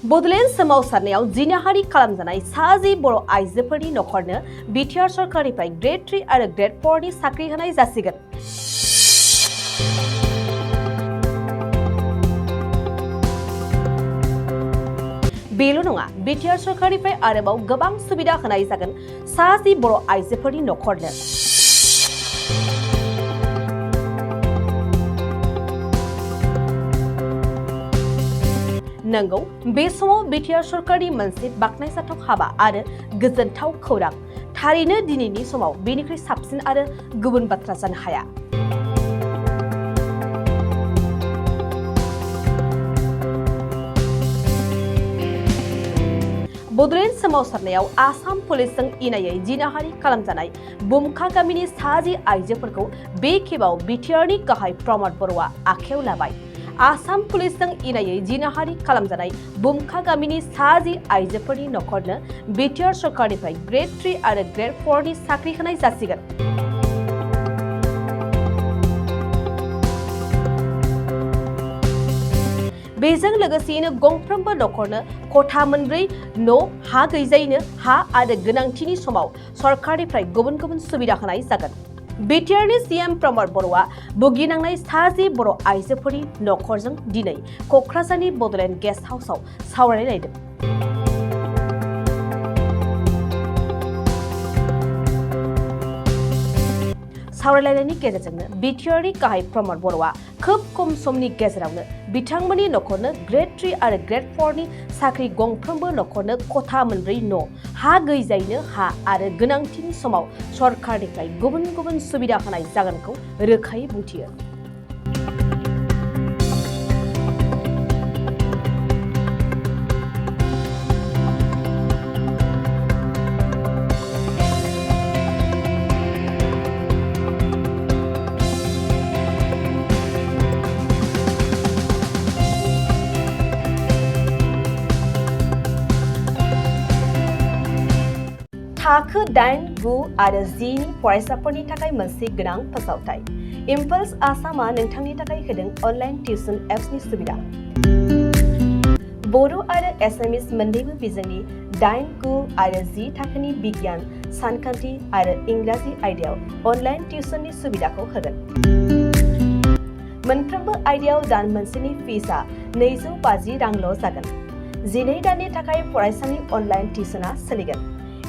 बडलेण्ड सोमावसारनायाव जिनाहारि खालामजानाय साजि बर' आइजोफोरनि नखरनो बिटिआर सरकारनिफ्राय ग्रेड 3 आरो ग्रेड 4 नि साख्रि होनाय जासिगोन। बेल' नङा, बिटिआर सरकारनिफ्राय आरोबाव गोबां सुबिदा होनाय जागोन साजि बर' आइजोफोरनि नखरनो। नंगौ, बे समाव बिटिआर सरकारनि मोनसे बाख्नायजाथाव हाबा आरो गोजोनथाव खौरां। थारैनो दिनैनि समाव बेनिख्रुइ साबसिन आरो गुबुन बाथ्रा जानो हाया। बडलेण्ड सोमावसारनायाव आसाम पुलिसजों इनायै जिनाहारि खालामजानाय बुमखा गामिनि साजि आइजोफोरखौ बे खेबाव बिटिआरनि गाहाय प्रमद बर'आ आखायाव लाबाय। आसाम पुलिसजों इनायै जिनाहारि खालामजानाय बुमखा गामिनि साजि आइजोफोरनि नखरनो बिटिआर सरकारनिफ्राय ग्रेड 3 आरो ग्रेड 4 नि साख्रि होनाय जासिगोन। बेजों लोगोसेयैनो गंफ्रोमबो नखरनो खथा मोनब्रै न' हा गैजायैनो हा आरो गोनांथिनि समाव सरकारनिफ्राय गुबुन गुबुन सुबिदा होनाय जागोन। बिटिआरनि सीएम प्रमद बर'आ भुगिनांनाय साजि बर' आइजोफोरनि नखरजों दिनै क'क्राझारनि बडलेण्ड गेस्ट हाउसआव सावरायलायदों। सावरायलायनायनि गेजेरजोंनो बिटिआरनि गाहाय प्रमद बर'आ खोब खम समनि गेजेरावनो बिथांमोननि नखरनो ग्रेड 3 आरो ग्रेड 4 नि साख्रि, गंफ्रोमबो नखरनो खथा मोनब्रै न', हा गैजायैनो हा आरो गोनांथिनि समाव सरकारनिफ्राय गुबुन गुबुन सुबिदा होनाय जागोनखौ रोखायै बुंथियो। थाखो 8, 9 आरो 10 नि फरायसाफोरनि थाखाय मोनसे गोनां फोसावथाय। इम्पल्स आसामआ नोंथांनि थाखाय होदों अनलाइन टिउसन एप्सनि सुबिदा। बर' आरो एसामिस मोन्नैबो बिजोंनि 8, 9 आरो 10 थाखोनि बिगियान, सानखान्थि आरो इंराजि आयदायाव अनलाइन टिउसननि सुबिदाखौ होगोन। मोनफ्रोमबो आयदायाव दान मोनसेनि फिसआ 250 रांल' जागोन। 12 दाननि थाखाय फरायसानि अनलाइन टिउसनआ सोलिगोन।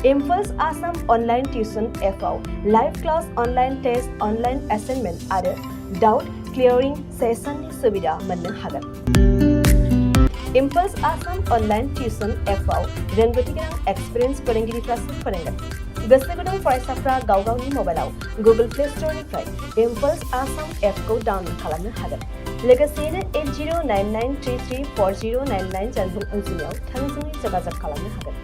इम्पल्स आसाम अनलाइन टिउसन एपआव live class, online test, online assignment आरो डाउट क्लियारिं सेसननि सुबिदा मोननो हागोन। इम्पल्स आसाम अनलाइन टिउसन एपआव रोंगौथि गोनां एक्सपिरियेन्स फोरोंगिरिफ्रासो फोरोंगोन। गोसो गुदुं फरायसाफ्रा गाव गावनि मबाइलाव गुगोल प्ले स्ट'रनिफ्राय इम्पल्स आसाम एपखौ डाउनल'ड खालामनो हागोन। लोगोसेयैनो 8099334099 जानबुं अनजिमायाव थोंजोङै जगाजग खालामनो हागोन।